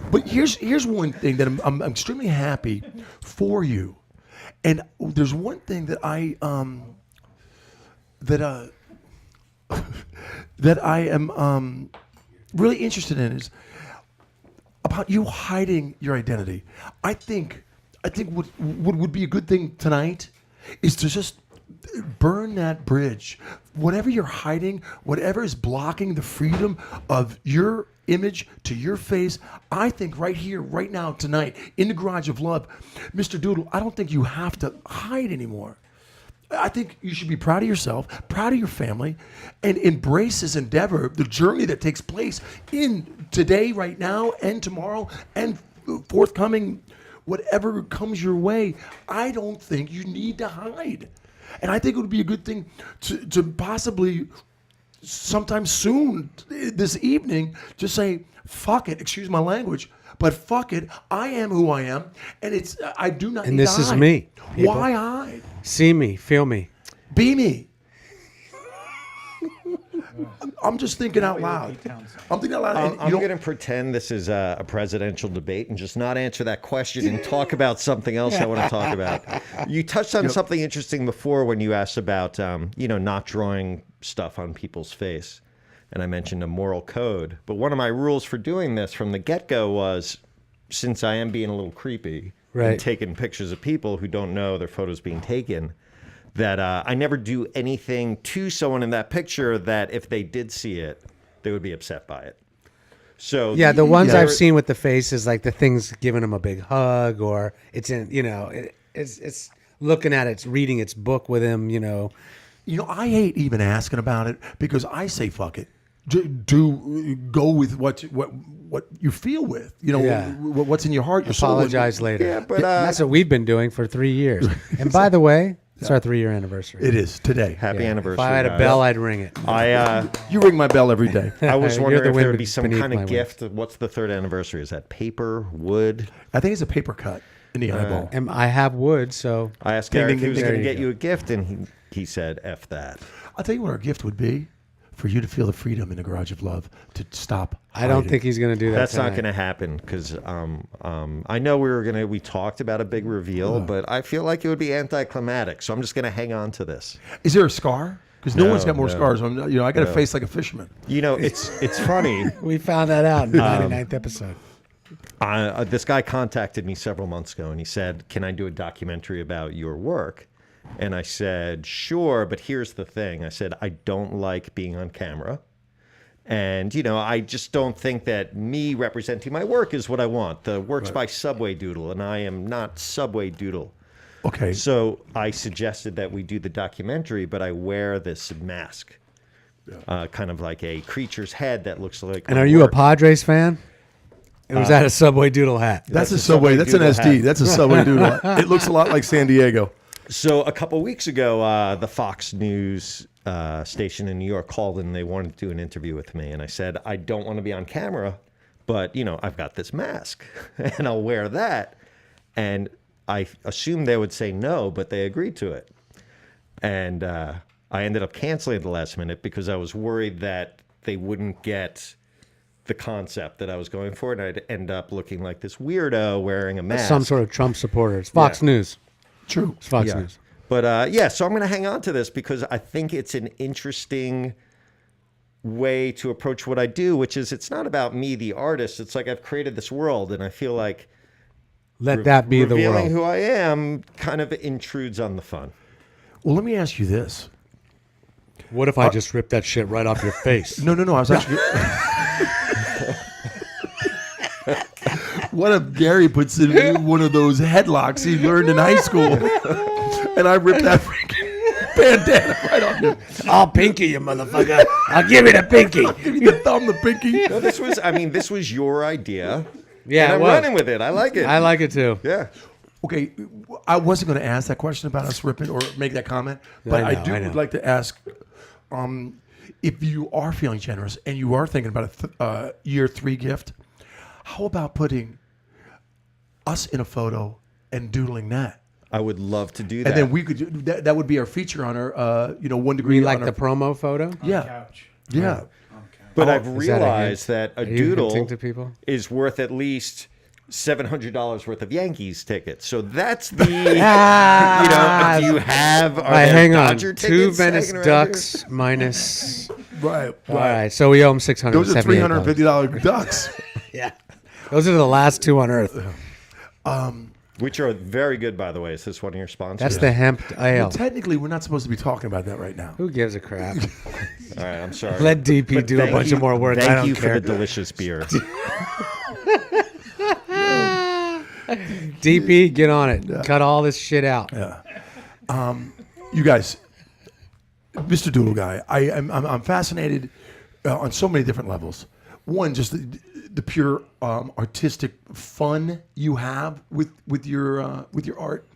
But here's one thing that I'm extremely happy for you, and there's one thing that I that I am really interested in is about you hiding your identity. I think what would be a good thing tonight is to just burn that bridge. Whatever you're hiding, whatever is blocking the freedom of your image to your face, I think right here, right now, tonight, in the Garage of Love, Mr. Doodle, I don't think you have to hide anymore. I think you should be proud of yourself, proud of your family, and embrace this endeavor, the journey that takes place in today, right now, and tomorrow, and forthcoming, whatever comes your way. I don't think you need to hide. And I think it would be a good thing to possibly sometime soon this evening just say, fuck it, excuse my language, but fuck it, I am who I am, and I do not And need this to is hide. me, people. Why hide? See me, feel me. Be me. I'm just thinking out loud. I'm thinking out loud. and I'm you going to pretend this is a presidential debate and just not answer that question and talk about something else I want to talk about. You touched on something interesting before when you asked about, not drawing stuff on people's face. And I mentioned a moral code. But one of my rules for doing this from the get-go was, since I am being a little creepy and taking pictures of people who don't know their photos being taken, that I never do anything to someone in that picture that if they did see it, they would be upset by it. So Yeah, the ones I've seen with the face is like the thing's giving them a big hug, or it's in, it's looking at it, it's reading its book with him, I hate even asking about it because I say fuck it. Do go with what you feel with, what's in your heart. Your Apologize soul. later. Yeah, but that's what we've been doing for 3 years. And by the way, it's our 3-year anniversary. It is today. Happy anniversary. If I had a guys. bell, I'd ring it. You ring my bell every day. I was You're wondering the if there would wind be some beneath kind my of gift. What's the 3rd anniversary? Is that paper, wood? I think it's a paper cut in the eyeball. And I have wood, so I asked Ding, Gary ding, if he was ding, going to there get you you a gift, and he said, F that. I'll tell you what our gift would be: for you to feel the freedom in the Garage of Love to stop. I don't hiding. think he's going to do that. That's not tonight. going to happen because I know we talked about a big reveal, but I feel like it would be anticlimactic. So I'm just going to hang on to this. Is there a scar? Because no No, one's got more no. scars. I got a face like a fisherman. It's funny. We found that out in the 99th episode. This guy contacted me several months ago, and he said, "Can I do a documentary about your work?" And I said, "Sure, but here's the thing." I said, "I don't like being on camera. And, I just don't think that me representing my work is what I want. The work's by Subway Doodle, and I am not Subway Doodle." Okay. So I suggested that we do the documentary, but I wear this mask, kind of like a creature's head that looks like. And my are you work. a Padres fan? Or was that a Subway Doodle hat? That's a Subway. That's an Doodle SD. hat. That's a Subway Doodle. It looks a lot like San Diego. So a couple weeks ago, the Fox News station in New York called and they wanted to do an interview with me. And I said, I don't want to be on camera, but, I've got this mask and I'll wear that. And I assumed they would say no, but they agreed to it. And I ended up canceling at the last minute because I was worried that they wouldn't get the concept that I was going for. And I'd end up looking like this weirdo wearing a mask. Some sort of Trump supporter. It's Fox News. True. It's Fox Yeah. News. But so I'm going to hang on to this because I think it's an interesting way to approach what I do, which is it's not about me, the artist. It's like I've created this world, and I feel like Let that be the revealing world. who I am kind of intrudes on the fun. Well, let me ask you this. What if I just ripped that shit right off your face? No. I was actually. What if Gary puts in one of those headlocks he learned in high school, and I ripped that freaking bandana right off you? I'll pinky you, motherfucker. I'll give you the pinky. Give me the thumb, the pinky. No, this was your idea. Yeah, and it I'm was. running with it. I like it. I like it too. Yeah. Okay, I wasn't going to ask that question about us ripping or make that comment, but I know. would like to ask, if you are feeling generous and you are thinking about a year 3 gift, how about putting us in a photo and doodling that? I would love to do that. And then we could do that would be our feature on our 1 degree. You like on the our, promo photo? yeah, Couch. yeah. but Oh, I've is that a realized that a Are you doodle hinting to people? is worth at least $700 worth of Yankees tickets. So that's the, do you have, are there hang on. Dodger 2 tickets Venice hanging around Ducks minus. Right. All right, so we owe him $678. Those are $350 ducks. Yeah, those are the last 2 on earth. here? Which are very good, by the way. Is this one of your sponsors? That's the hemp ale. Well, technically, we're not supposed to be talking about that right now. Who gives a crap? All right, I'm sorry. Let DP But do a thank bunch you- of more work. Thank I don't you care. for the delicious beer. DP, get on it. Cut all this shit out. You guys, Mr. Doodle Guy, I'm fascinated on so many different levels. One, just the pure artistic fun you have with your art.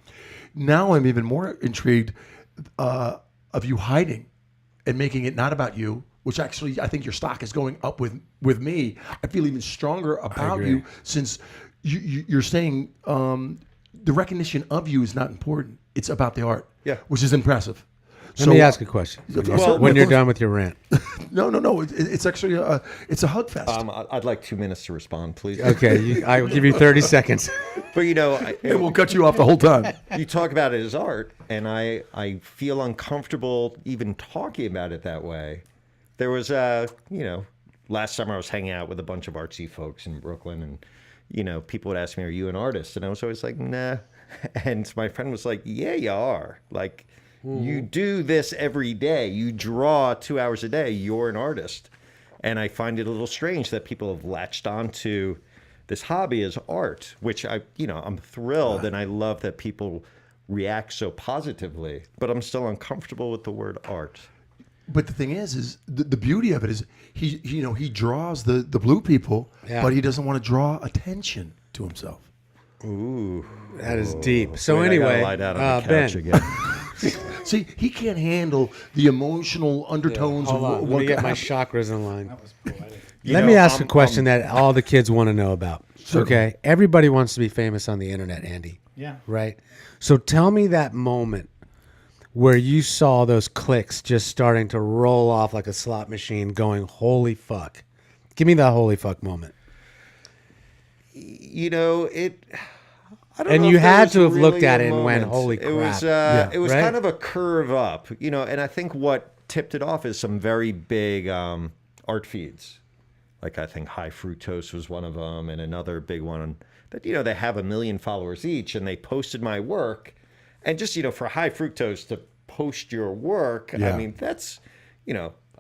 Now I'm even more intrigued of you hiding and making it not about you, which actually I think your stock is going up with me. I feel even stronger about agree. you since you're saying the recognition of you is not important. It's about the art, Yeah. which is impressive. Let me ask a question. When you're done with your rant. No. It's actually it's a hug fest. I'd like 2 minutes to respond, please. Okay, I will give you 30 seconds. But and we'll cut you off the whole time. you talk about it as art, and I feel uncomfortable even talking about it that way. There was last summer I was hanging out with a bunch of artsy folks in Brooklyn, and people would ask me, "Are you an artist?" And I was always like, "Nah." And my friend was like, "Yeah, you are. Like, you do this every day. You draw 2 hours a day. You're an artist." And I find it a little strange that people have latched onto this hobby as art, which I'm thrilled, and I love that people react so positively. But I'm still uncomfortable with the word art. But the thing is the beauty of it is he draws the blue people, Yeah. but he doesn't want to draw attention to himself. Ooh, That is deep. So wait, I gotta anyway, lie down on the couch Ben, again. See, he can't handle the emotional undertones hold of on. Let what me get my happened. chakras in line. That was poetic. Let me ask a question that all the kids want to know about. Okay, everybody wants to be famous on the internet, Andy. Yeah. Right? So tell me that moment where you saw those clicks just starting to roll off like a slot machine going, holy fuck. Give me that holy fuck moment. I don't And know you if there had was to have really looked at a it and went, moment. "Holy It was, crap." it was Right? kind of a curve up, and I think what tipped it off is some very big art feeds. Like I think High Fructose was one of them, and another big one that, they have 1 million followers each, and they posted my work. And just, for High Fructose to post your work, Yeah. I mean, that's,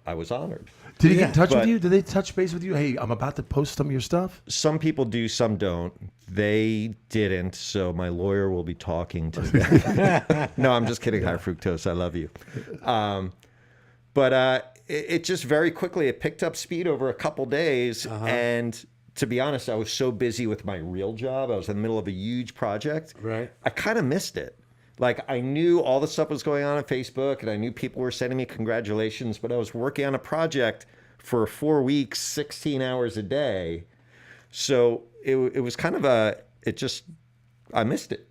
I was honored. Did he get in touch with but- you? Did they touch base with you? Hey, I'm about to post some of your stuff. Some people do, some don't. They didn't, so my lawyer will be talking to them. No, I'm just kidding. High Fructose, I love you. But it just very quickly, it picked up speed over a couple days. And to be honest, I was so busy with my real job. I was in the middle of a huge project. Right. I kind of missed it. Like, I knew all the stuff was going on Facebook, and I knew people were sending me congratulations, but I was working on a project for 4 weeks, 16 hours a day. So it was kind of I missed it.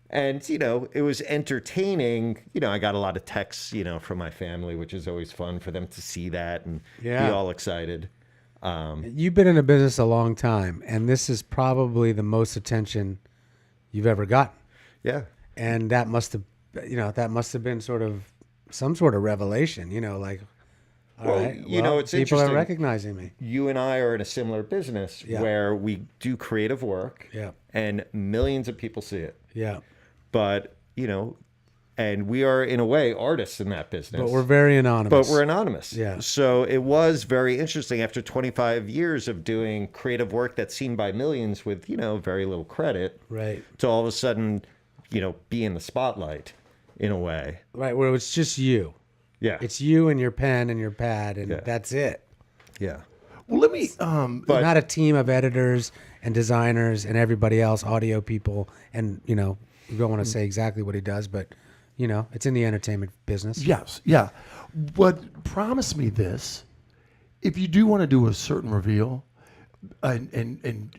And, it was entertaining. I got a lot of texts, from my family, which is always fun for them to see that and be all excited. You've been in a business a long time, and this is probably the most attention you've ever gotten. Yeah. And that must have been sort of some sort of revelation, like, all Well, right, it's people are interesting. recognizing me. You and I are in a similar business where we do creative work Yeah. and millions of people see it. Yeah. But, and we are in a way artists in that business. But we're very anonymous. But we're anonymous. Yeah. So it was very interesting after 25 years of doing creative work that's seen by millions with, very little credit. Right. To all of a sudden, be in the spotlight in a way. Right, where it's just you. Yeah. It's you and your pen and your pad, and that's it. Yeah. Well, let me. But- Not a team of editors and designers and everybody else, audio people, and we don't want to say exactly what he does, but it's in the entertainment business. Yes, yeah. But promise me this: if you do want to do a certain reveal, and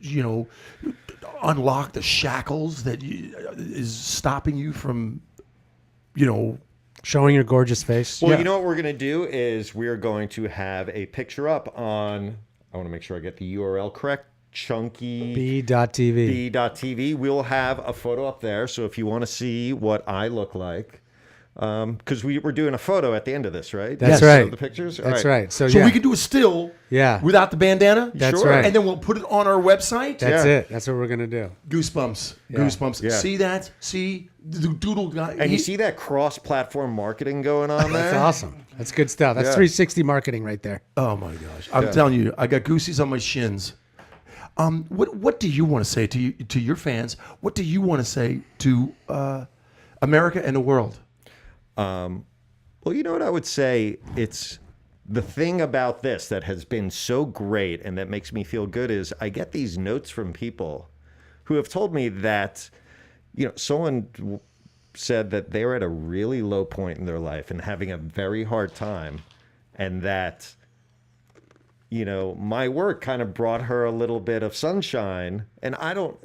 unlock the shackles that is stopping you from, Showing your gorgeous face. Well, you know what we're going to do is we're going to have a picture up on, I want to make sure I get the URL correct, chunky B.TV. We'll have a photo up there. So if you want to see what I look like, because we're doing a photo at the end of this, right? That's Yes. right. So the pictures? That's All right. So, So yeah. we can do a still without the bandana. That's Sure. right. And then we'll put it on our website. That's Yeah. it. That's what we're going to do. Goosebumps. Yeah. Goosebumps. Yeah. See that? See the doodle guy. And you see that cross-platform marketing going on there? That's awesome. That's good stuff. That's Yeah. 360 marketing right there. Oh my gosh! I'm telling you, I got goosies on my shins. What do you want to say to your fans? What do you want to say to America and the world? Well, you know what I would say? It's the thing about this that has been so great and that makes me feel good is I get these notes from people who have told me that, someone said that they were at a really low point in their life and having a very hard time, and that, my work kind of brought her a little bit of sunshine. And I don't,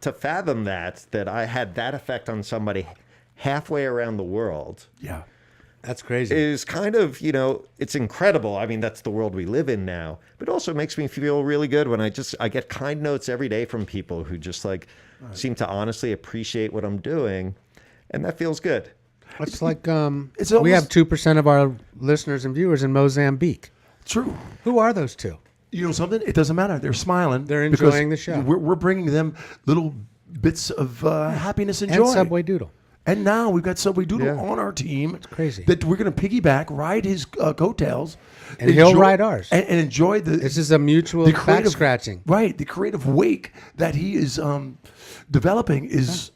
to fathom that I had that effect on somebody halfway around the world. Yeah. That's crazy. Is kind of, it's incredible. I mean, that's the world we live in now. But it also makes me feel really good when I get kind notes every day from people who just seem to honestly appreciate what I'm doing. And that feels good. It's like It's we have almost- 2% of our listeners and viewers in Mozambique. True. Who are those two? You know something? It doesn't matter. They're smiling. They're because enjoying the show. We're bringing them little bits of happiness and joy. And Subway Doodle. And now we've got Subway Doodle Yeah. on our team. It's crazy. That we're going to piggyback, ride his coattails. And he'll ride ours. And enjoy the... This is a mutual back creative- scratching. Right. The creative wake that he is developing is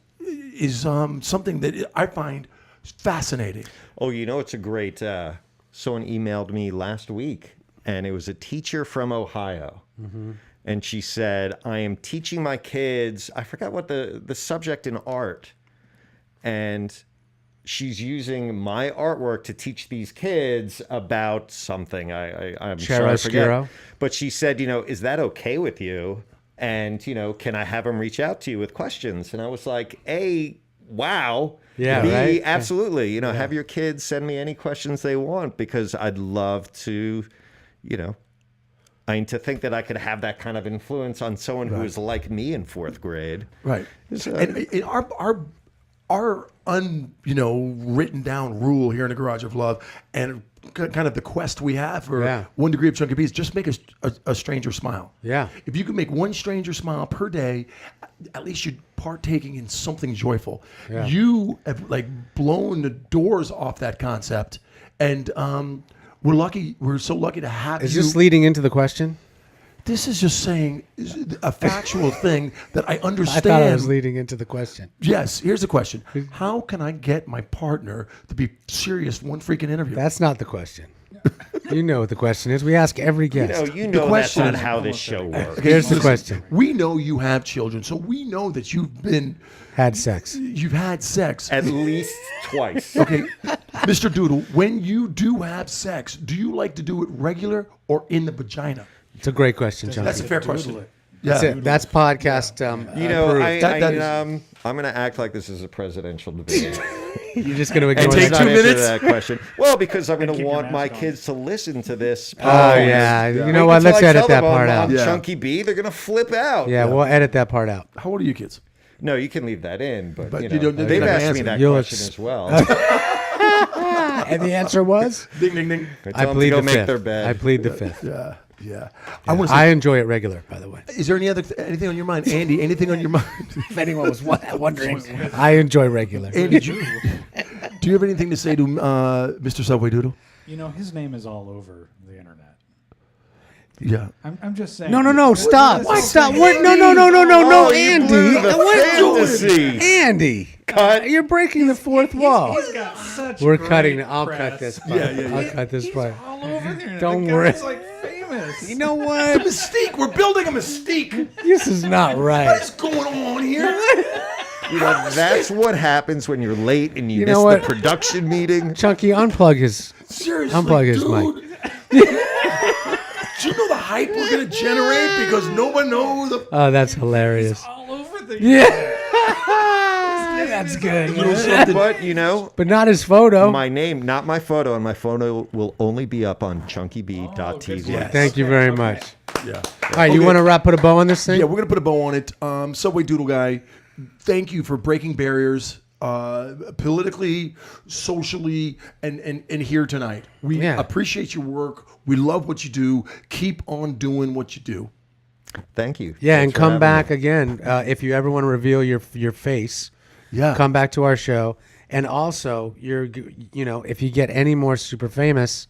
something that I find fascinating. Oh, it's a great, someone emailed me last week, and it was a teacher from Ohio. Mm-hmm. And she said, I am teaching my kids, I forgot what the subject in art, and she's using my artwork to teach these kids about something. I'm sorry, I forget. Chiaroscuro. But she said, is that okay with you? And, can I have them reach out to you with questions? And I was like, A, wow. Yeah, B, right? absolutely. Have your kids send me any questions they want, because I'd love to, to think that I could have that kind of influence on someone who is like me in fourth grade. Right. So- And our written down rule here in the Garage of Love, and kind of the quest we have for 1 degree of chunky bees, just make a stranger smile. Yeah. If you can make one stranger smile per day, at least you're partaking in something joyful. Yeah. You have blown the doors off that concept, and we're lucky. We're so lucky to have Is you. this leading into the question? This is just saying a factual thing that I I understand. thought I was leading into the question. Yes, here's the question. How can I get my partner to be serious one freaking interview? That's not the question. You know what the question is. We ask every guest. You know that's question not is- how this show works. Here's the Listen, question. We know you have children, so we know that you've Had sex. had sex. At least twice. Okay, Mr. Doodle, when you do have sex, do you like to do it regular or in the vagina? It's a great question, John. That's a fair question. it. That's it. That's podcast. Approved. I'm going to act like this is a presidential debate. You're just going to And ignore take that. not 2 answer minutes? that question. Well, because I'm going to keep your want my mask on. kids to listen to this. Oh, yeah. You know Wait what? until Let's I edit tell that them part I'm out. Yeah. Chunky B, they're going to flip out. Yeah, we'll edit that part out. How old are you kids? No, you can leave that in, but, But you you know, don't- they've you're not asked me answering. that You'll question ex- as well. And the answer was? Ding, ding, ding. I I tell them to plead go the make fifth. their bed. I plead the fifth. Yeah, yeah. I I want to say, enjoy it regular, by the way. is there anything on your mind, Andy? Anything on your mind? If anyone was wondering, I enjoy regular. Andy, do you have anything to say to Mr. Subway Doodle? His name is all over the internet. Yeah. I'm just saying. No, stop. What? Stop. What? No, Oh, you Andy. blew the What? fantasy. Andy. Cut. You're breaking the fourth wall. He's got such We're great cutting. I'll press. cut this part. I'll cut this He's part. all over there. Don't the worry. guy's like famous. You know what? Mystique. We're building a mystique. This is not right. What is going on here? That's what happens when you're late and you, You miss know the what? production meeting. Chunky, unplug his. Seriously, Unplug his dude. mic. Do you know the hype we're gonna generate because no one knows. Oh, that's hilarious. All over the. Yeah. That's good. But you know, But not his photo. my name, not my photo, and my photo will only be up on chunkybee.tv. Yes. Thank you very much. Yeah. All right, you Okay. want to put a bow on this thing? Yeah, we're gonna put a bow on it. Subway Doodle Guy, thank you for breaking barriers, politically, socially, and here tonight. We Yeah. appreciate your work. We love what you do. Keep on doing what you do. Thank you. Yeah, Thanks and for come having back me. again if you ever want to reveal your face. Yeah. Come back to our show, and also if you get any more super famous,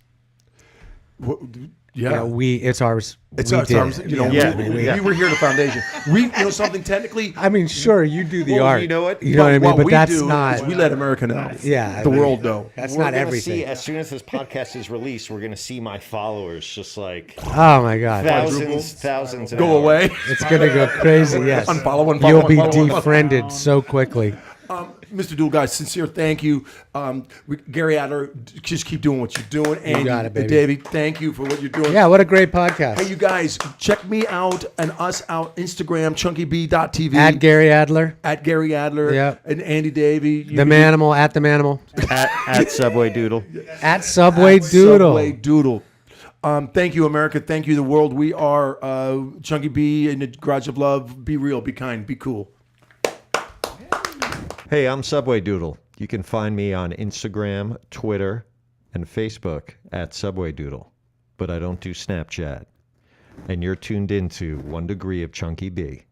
Yeah. it's ours. It's we our did terms, it. you know. Yeah. We were here at the foundation. We, something technically. I mean, sure, you do the Well, art. you know what? You know what I mean? What But we that's do not. is we let America know. Yeah, the I mean, world know. That's We're not gonna everything. See, as soon as this podcast is released, we're going to see my followers just like Oh my God! thousands. an Go hour. away. It's gonna go crazy. Yes. Unfollow, unfollow, You'll be unfollow, unfollow. defriended so quickly. Mr. Doodle Guy, sincere thank you. Gary Adler, just keep doing what you're doing. And got it, baby. Davey, thank you for what you're doing. Yeah, what a great podcast. Hey, you guys, check me out and us out. Instagram, chunkybee.tv. At Gary Adler, At Gary Adler. Yep. And Andy Davey. the Manimal, at the Manimal, At Subway Doodle. at Subway Doodle. Subway Doodle. Thank you, America. Thank you, the world. We are Chunky Bee in the Garage of Love. Be real, be kind, be cool. Hey, I'm Subway Doodle. You can find me on Instagram, Twitter, and Facebook at Subway Doodle. But I don't do Snapchat. And you're tuned into 1 Degree of Chunky Bee.